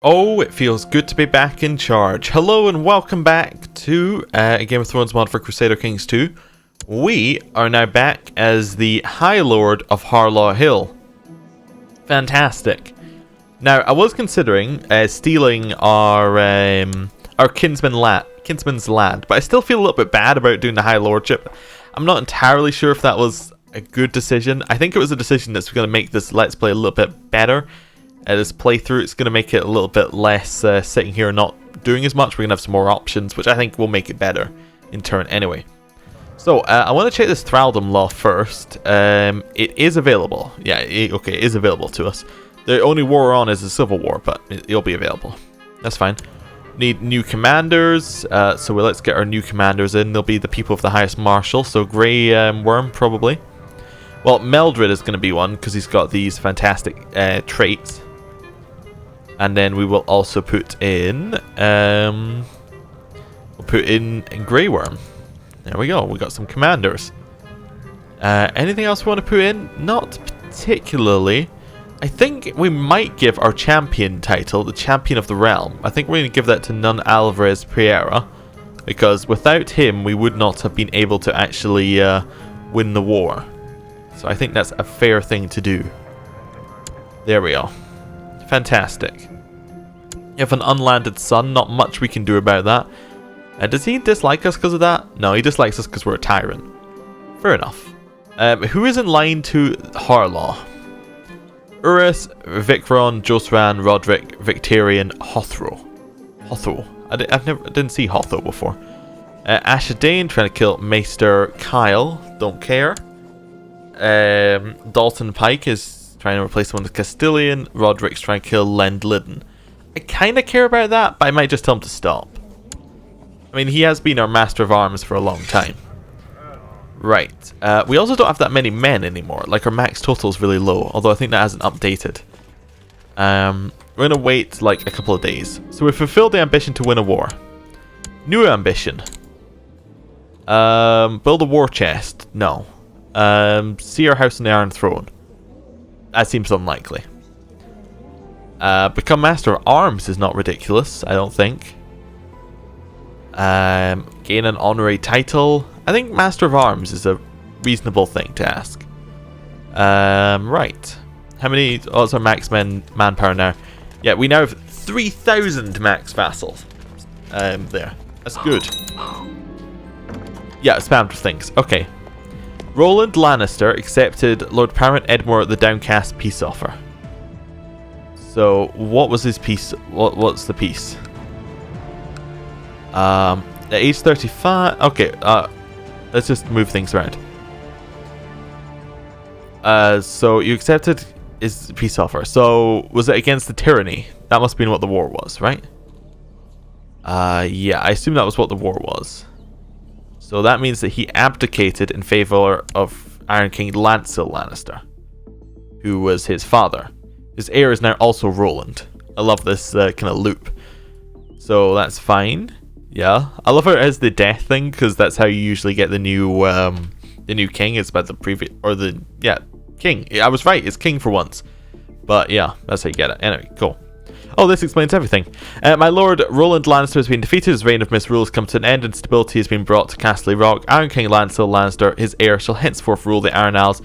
Oh, it feels good to be back in charge. Hello and welcome back to a Game of Thrones mod for Crusader Kings 2. We are now back as the High Lord of Harlaw Hill. Fantastic. Now, I was considering stealing our kinsman's land, but I still feel a little bit bad about doing the High Lordship. I'm not entirely sure if that was a good decision. I think it was a decision that's going to make this Let's Play a little bit better. This playthrough, it's going to make it a little bit less sitting here and not doing as much. We're going to have some more options, which I think will make it better in turn anyway. So, I want to check this thraldom law first. It is available. Yeah, okay, it is available to us. The only war we're on is the Civil War, but it'll be available. That's fine. Need new commanders, so let's get our new commanders in. They'll be the people of the highest marshal, so Grey Worm probably. Well, Meldred is going to be one, because he's got these fantastic traits. And then we will also put in, Grey Worm. There we go, we got some commanders. Anything else we want to put in? Not particularly. I think we might give our champion title, the Champion of the Realm. I think we're going to give that to Nun Alvarez Pereira, because without him we would not have been able to actually win the war. So I think that's a fair thing to do. There we go. Fantastic. You have an unlanded son, not much we can do about that. Does he dislike us because of that? No, he dislikes us because we're a tyrant. Fair enough. Who is in line to Harlaw? Urus, Vicron, Josran, Roderick, Victorian, Hothro. Hothro. I didn't see Hothro before. Ashadane trying to kill Maester Kyle. Don't care. Dalton Pike is trying to replace him with Castilian. Roderick's trying to kill Lendliden. I kind of care about that, but I might just tell him to stop. I mean, he has been our Master of Arms for a long time. Right. We also don't have that many men anymore. Like, our max total is really low, although I think that hasn't updated. We're going to wait, like, a couple of days. So we fulfilled the ambition to win a war. New ambition. Build a war chest. No. See our house on the Iron Throne. That seems unlikely. Become Master of Arms is not ridiculous, I don't think. Gain an honorary title. I think Master of Arms is a reasonable thing to ask. Right. How many... Oh, it's our max manpower now. Yeah, we now have 3,000 max vassals. There. That's good. Yeah, spammed with things. Okay. Roland Lannister accepted Lord Paramount Edmure the Downcast peace offer. So, what was his peace? What's the peace? At age 35... Okay, let's just move things around. So, you accepted his peace offer. So, was it against the tyranny? That must have been what the war was, right? Yeah, I assume that was what the war was. So that means that he abdicated in favor of Iron King Lancel Lannister, who was his father. His heir is now also Roland. I love this kind of loop. So that's fine. Yeah, I love how it has the death thing, because that's how you usually get the new king. It's about the previous, or the, yeah, king. I was right, it's king for once. But yeah, that's how you get it. Anyway, cool. Oh, this explains everything. My lord, Roland Lannister has been defeated. His reign of misrule has come to an end, and stability has been brought to Castle Rock. Iron King Lancel Lannister, his heir, shall henceforth rule the Iron Isles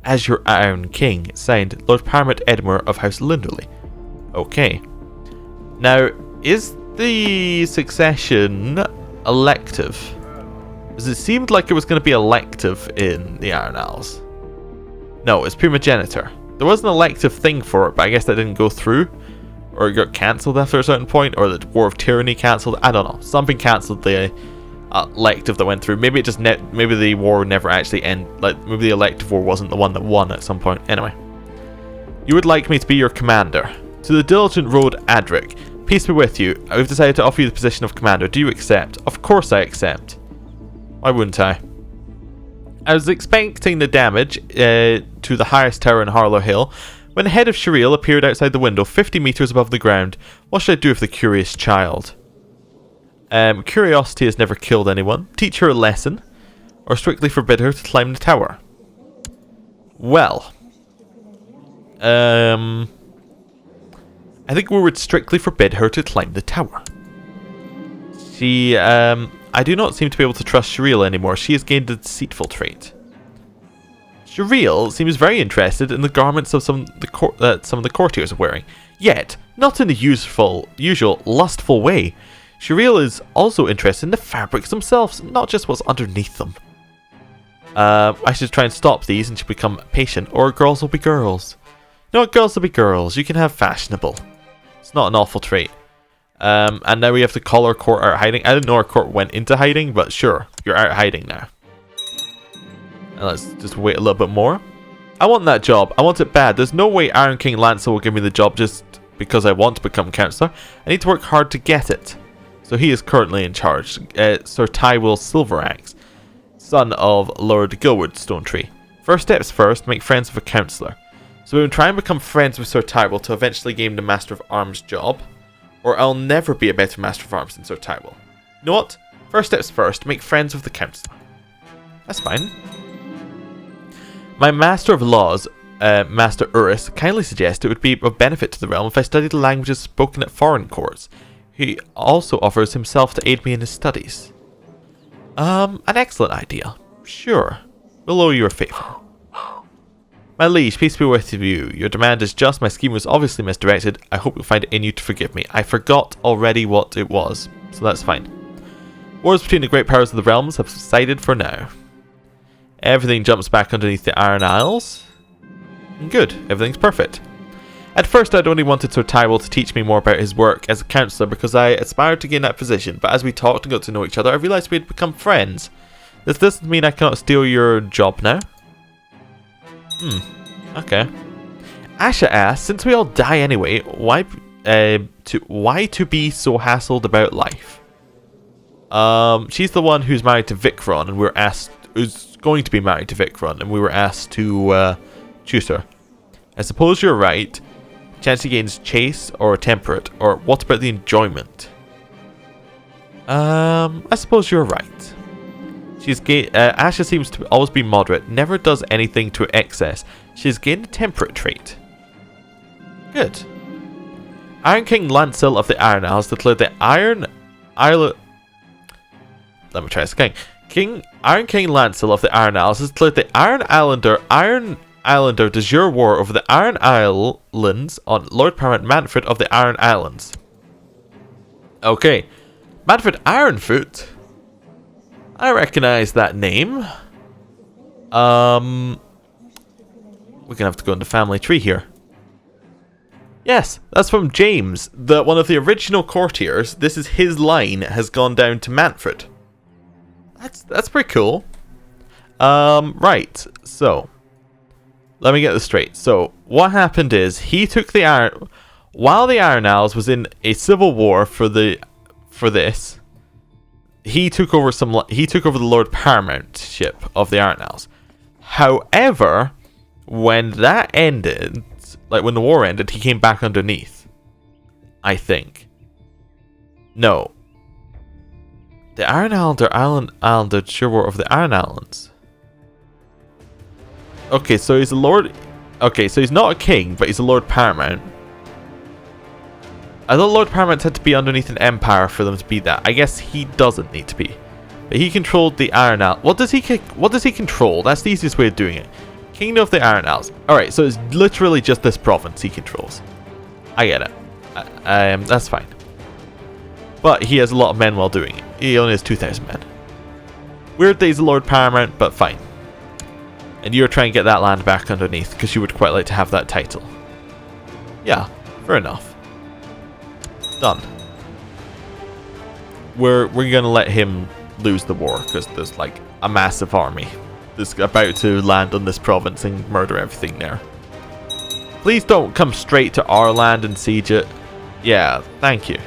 as your Iron King. Signed, Lord Paramount Edmure of House Linderley. Okay. Now, is the succession elective? Because it seemed like it was going to be elective in the Iron Isles. No, it's primogeniture. There was an elective thing for it, but I guess that didn't go through. Or it got cancelled after a certain point, or the War of Tyranny cancelled. I don't know. Something cancelled the elective that went through. Maybe it just maybe the war never actually ended. Like, maybe the elective war wasn't the one that won at some point. Anyway, you would like me to be your commander. To the diligent road Adric, peace be with you. I've decided to offer you the position of commander. Do you accept? Of course I accept. Why wouldn't I? I was expecting the damage to the highest tower in Harlaw Hill, when the head of Shireel appeared outside the window 50 meters above the ground. What should I do with the curious child? Curiosity has never killed anyone. Teach her a lesson, or strictly forbid her to climb the tower. Well, I think we would strictly forbid her to climb the tower. I do not seem to be able to trust Shireel anymore. She has gained a deceitful trait. Shireel seems very interested in the garments of some of the courtiers are wearing, yet not in the usual lustful way. Shireel is also interested in the fabrics themselves, not just what's underneath them. I should try and stop these and should become patient, or girls will be girls. No, girls will be girls. You can have fashionable. It's not an awful trait. And now we have to call our court out hiding. I didn't know our court went into hiding, but sure, you're out hiding now. And let's just wait a little bit more. I want that job. I want it bad. There's no way Iron King Lancer will give me the job just because I want to become councillor. I need to work hard to get it. So he is currently in charge. Sir Tywell Silveraxe, son of Lord Gilwood Stonetree. First steps first, make friends with a councillor. So we will try and become friends with Sir Tywell to eventually gain the Master of Arms job. Or I'll never be a better Master of Arms than Sir Tywell. You know what? First steps first, make friends with the councillor. That's fine. My Master of Laws, Master Urus, kindly suggests it would be of benefit to the realm if I studied the languages spoken at foreign courts. He also offers himself to aid me in his studies. An excellent idea. Sure. We'll owe you a favour. My liege, peace be with you. Your demand is just. My scheme was obviously misdirected. I hope you'll find it in you to forgive me. I forgot already what it was, so that's fine. Wars between the great powers of the realms have subsided for now. Everything jumps back underneath the Iron Isles. Good, everything's perfect. At first I'd only wanted Sir Tywell to teach me more about his work as a councillor because I aspired to gain that position, but as we talked and got to know each other, I realised we had become friends. Does this mean I cannot steal your job now? Okay. Asha asks, since we all die anyway, why to be so hassled about life? She's the one who's married to Vikron, and we were asked, who's going to be married to Vikron, and we were asked to choose her. I suppose you're right. Chance he gains chase or temperate, or what about the enjoyment? I suppose you're right. Asha seems to always be moderate, never does anything to excess. She's gained a temperate trait. Good. Iron King Lancel of the Iron Isles declared the Iron Isle. Let me try this again. Iron King Lancel of the Iron Isles has declared the Iron Islander de jure war over the Iron Islands on Lord Paramount Manfred of the Iron Islands. Okay. Manfred Ironfoot? I recognize that name. We're gonna have to go into family tree here. Yes, that's from James, one of the original courtiers. This is his line has gone down to Manfred. That's pretty cool. Right. So, let me get this straight. So, what happened is he took the Iron while the Iron Isles was in a civil war for this. He took over the Lord Paramountship of the Iron Isles. However, when that ended, like when the war ended, he came back underneath. I think. No. The Iron Islander sure war of the Iron Islands. Okay, so he's a lord. Okay, so he's not a king, but he's a Lord Paramount. I thought Lord Paramount had to be underneath an empire for them to be that. I guess he doesn't need to be. But he controlled the Iron Isles. What does he control? That's the easiest way of doing it. Kingdom of the Iron Isles. Alright, so it's literally just this province he controls. I get it. That's fine. But he has a lot of men while doing it. He only has 2,000 men. Weird that he's a Lord Paramount, but fine. And you're trying to get that land back underneath because you would quite like to have that title. Yeah, fair enough. Done. We're gonna let him lose the war because there's like a massive army that's about to land on this province and murder everything there. Please don't come straight to our land and siege it. Yeah, thank you.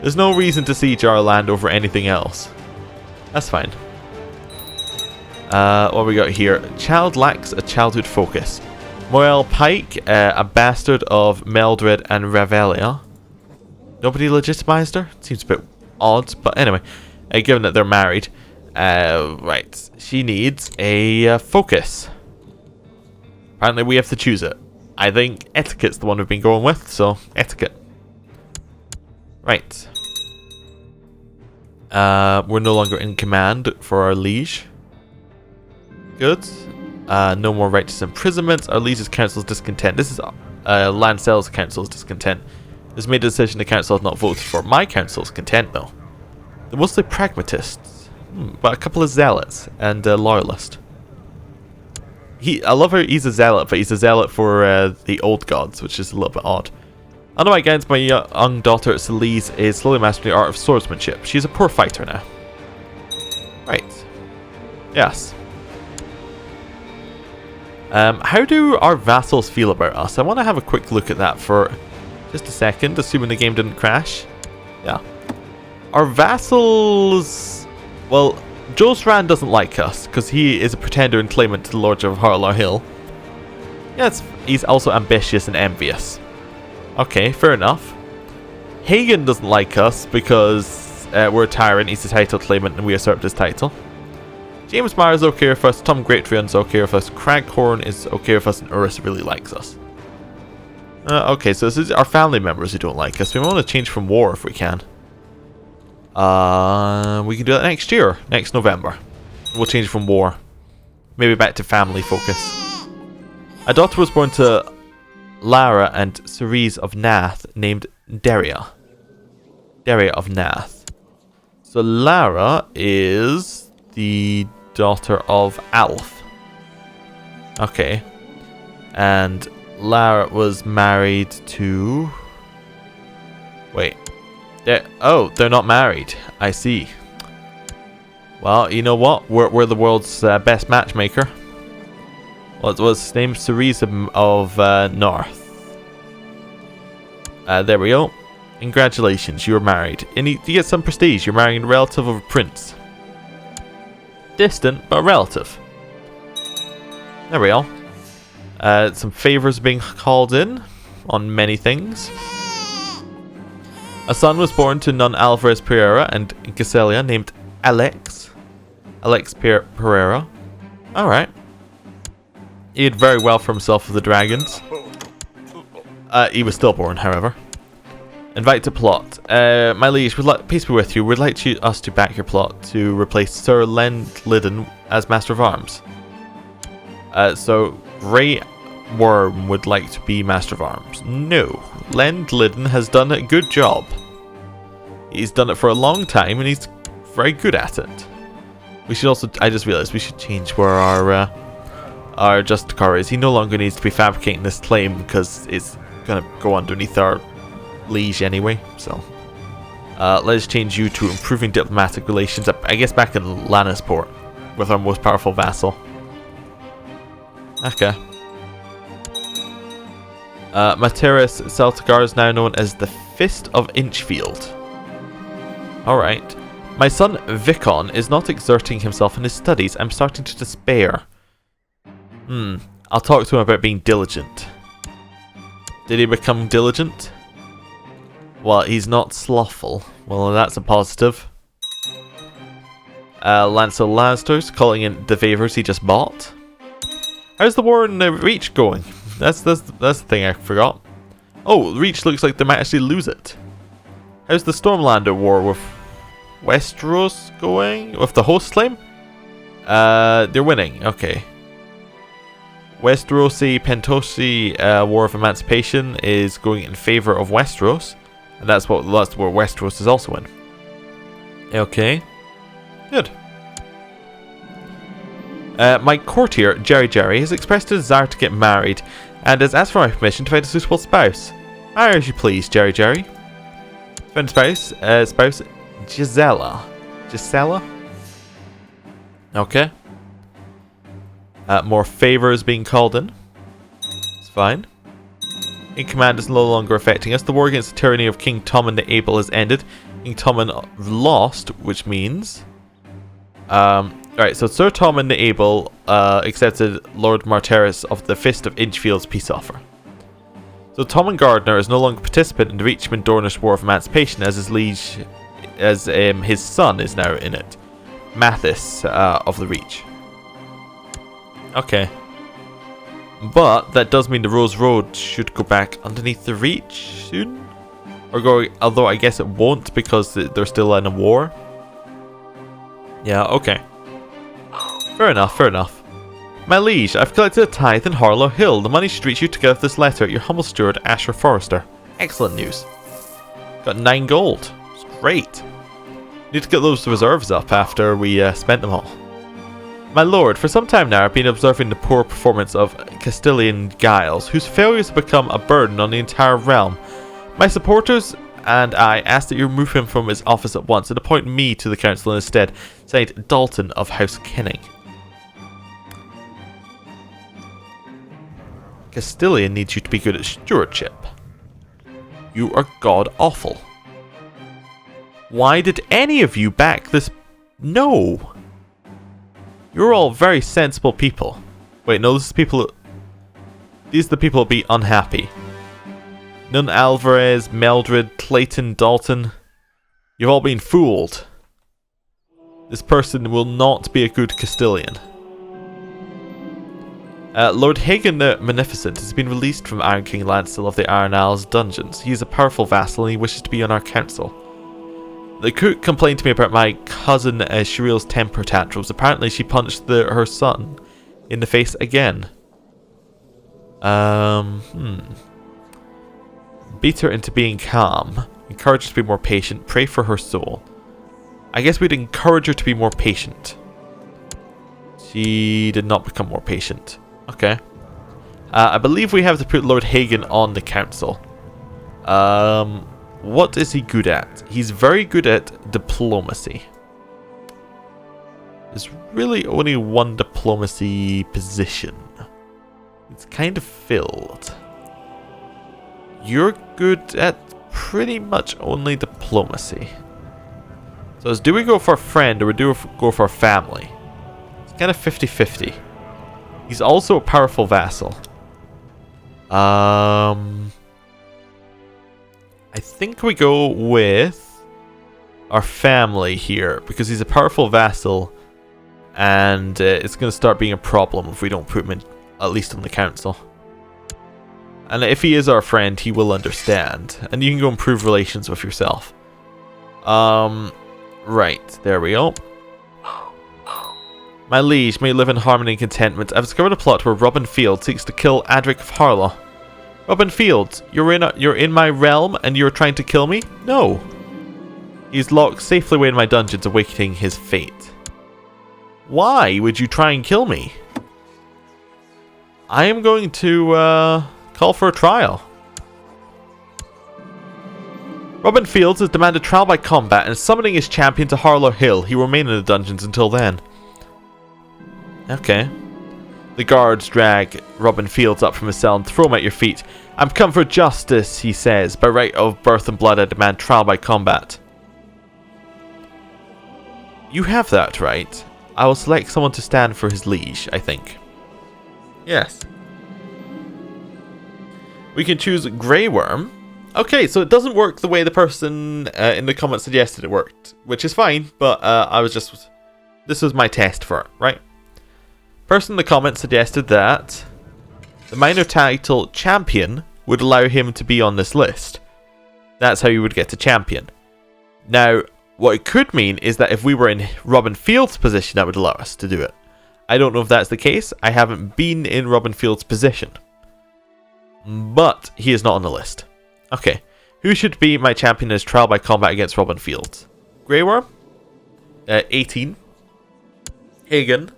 There's no reason to siege our land over anything else. That's fine. What we got here? Child lacks a childhood focus. Moel Pike, a bastard of Meldred and Revelia. Nobody legitimized her? Seems a bit odd, but anyway. Given that they're married. Right. She needs a focus. Apparently we have to choose it. I think etiquette's the one we've been going with, so etiquette. Right. We're no longer in command for our liege. Good. No more righteous imprisonments. Our liege's council's discontent. This is Lancel's council's discontent. Has made a decision the council has not voted for. My council's content though. They're mostly pragmatists, but a couple of zealots and a loyalist. I love how he's a zealot, but he's a zealot for the old gods, which is a little bit odd. Under my guidance, my young daughter Celise is slowly mastering the art of swordsmanship. She's a poor fighter now. Right. Yes. How do our vassals feel about us? I want to have a quick look at that for just a second, assuming the game didn't crash. Yeah. Our vassals... Well, Josran doesn't like us, because he is a pretender and claimant to the Lord of Harlar Hill. Yes, he's also ambitious and envious. Okay, fair enough. Hagen doesn't like us because we're a tyrant, he's a title claimant, and we usurped his title. James Meyer is okay with us, Tom Greatrion's okay with us, Craghorn is okay with us, and Urus really likes us. Okay, so this is our family members who don't like us. We want to change from war if we can. We can do that next year, next November. We'll change from war. Maybe back to family focus. A daughter was born to Lara and Ceres of Nath, named Daria. Daria of Nath. So Lara is the daughter of Alf. Okay. And Lara was married to... Wait. They're not married. I see. Well, you know what? We're the world's best matchmaker. Well, it was named Ceres of North. There we go. Congratulations, you're married. And you get some prestige. You're marrying a relative of a prince. Distant, but relative. There we go. Some favors being called in on many things. A son was born to Nun Alvarez Pereira and Giselia named Alex. Alex Pereira. Alright. He did very well for himself with the dragons. He was stillborn, however. Invite to plot. My liege, peace be with you. We'd like us to back your plot to replace Sir Lendliden as Master of Arms. So, Grey Worm would like to be Master of Arms. No. Lendliden has done a good job. He's done it for a long time and he's very good at it. We should also... I just realized we should change where our Justicar is. He no longer needs to be fabricating this claim because it's going to go underneath our liege anyway. So, let's change you to improving diplomatic relations, I guess back in Lannisport with our most powerful vassal. Okay. Materis Celtigar is now known as the Fist of Inchfield. Alright. My son Vicon is not exerting himself in his studies. I'm starting to despair. I'll talk to him about being diligent. Did he become diligent? Well, he's not slothful. Well, that's a positive. Lancel Lasters calling in the favors he just bought. How's the war in the Reach going? That's the thing I forgot. Oh, Reach looks like they might actually lose it. How's the Stormlander war with Westeros going? With the host claim? They're winning. Okay. Westerosi Pentosi War of Emancipation is going in favor of Westeros, and that's where Westeros is also in. Okay. Good. My courtier, Jerry, has expressed a desire to get married and has asked for my permission to find a suitable spouse. Hire as you please, Jerry. Find a spouse, Gisela. Okay. More favors being called in. It's fine. In command is no longer affecting us. The war against the tyranny of King Tommen the Able has ended. King Tommen lost, which means... Alright, so Sir Tommen the Able accepted Lord Marteris of the Fist of Inchfield's peace offer. So Tommen Gardner is no longer a participant in the Reachman Dornish War of Emancipation as his liege, as his son is now in it. Mathis of the Reach. Okay. But that does mean the Rose Road should go back underneath the Reach soon. Or go, although I guess it won't because they're still in a war. Yeah, okay. Fair enough, fair enough. My liege, I've collected a tithe in Harlow Hill. The money should reach you together with this letter. Your humble steward, Asher Forrester. Excellent news. Got 9 gold. It's great. Need to get those reserves up after we spent them all. My lord, for some time now I've been observing the poor performance of Castilian Giles, whose failures have become a burden on the entire realm. My supporters and I ask that you remove him from his office at once and appoint me to the council instead. Signed, Dalton of House Kenning. Castilian needs you to be good at stewardship. You are god-awful. Why did any of you back this? No. You're all very sensible people. Wait, no, this is people. These are the people who'll be unhappy. Nun Alvarez, Meldred, Clayton, Dalton. You've all been fooled. This person will not be a good Castilian. Lord Hagen the Magnificent has been released from Iron King Lancel of the Iron Isles dungeons. He is a powerful vassal and he wishes to be on our council. The cook complained to me about my cousin Sheril's temper tantrums. Apparently she punched her son in the face again. Beat her into being calm. Encourage her to be more patient. Pray for her soul. I guess we'd encourage her to be more patient. She did not become more patient. Okay. I believe we have to put Lord Hagen on the council. What is he good at? He's very good at diplomacy. There's really only one diplomacy position. It's kind of filled. You're good at pretty much only diplomacy. So do we go for a friend or do we go for a family? It's kind of 50-50. He's also a powerful vassal. I think we go with our family here because he's a powerful vassal and it's going to start being a problem if we don't put him in, at least on the council. And if he is our friend, he will understand. And you can go improve relations with yourself. Right, there we go. My liege, may you live in harmony and contentment. I've discovered a plot where Robin Field seeks to kill Adric of Harlow. Robin Field, you're in my realm and you're trying to kill me? No. He's locked safely away in my dungeons, awaiting his fate. Why would you try and kill me? I am going to call for a trial. Robin Fields has demanded trial by combat and is summoning his champion to Harlow Hill. He will remain in the dungeons until then. Okay. The guards drag Robin Fields up from his cell and throw him at your feet. I'm come for justice, he says. By right of birth and blood, I demand trial by combat. You have that right. I will select someone to stand for his liege, I think. Yes. We can choose Grey Worm. Okay, so it doesn't work the way the person in the comments suggested it worked, which is fine, but this was my test for it, right? Person in the comments suggested that the minor title champion would allow him to be on this list. That's how you would get a champion. Now, what it could mean is that if we were in Robin Field's position, that would allow us to do it. I don't know if that's the case. I haven't been in Robin Field's position. But he is not on the list. Okay. Who should be my champion in his trial by combat against Robin Fields? Grey Worm? 18. Hagen.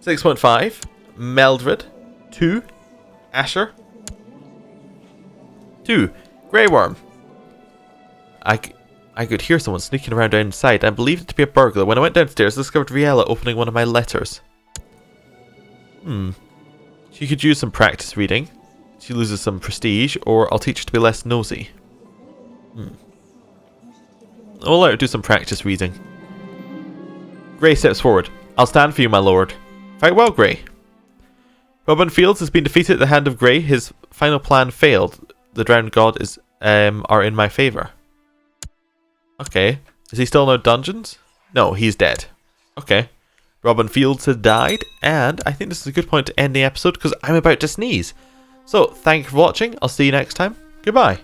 6.5. Meldred. 2. Asher. 2. Grey Worm. I could hear someone sneaking around outside. I believed it to be a burglar. When I went downstairs, I discovered Riella opening one of my letters. She could use some practice reading. She loses some prestige, or I'll teach her to be less nosy. I'll let her do some practice reading. Grey steps forward. I'll stand for you, my lord. Fight well, Grey. Robin Fields has been defeated at the hand of Grey. His final plan failed. The drowned god are in my favour. Okay. Is he still in our dungeons? No, he's dead. Okay. Robin Fields has died, and I think this is a good point to end the episode because I'm about to sneeze. So, thank you for watching. I'll see you next time. Goodbye.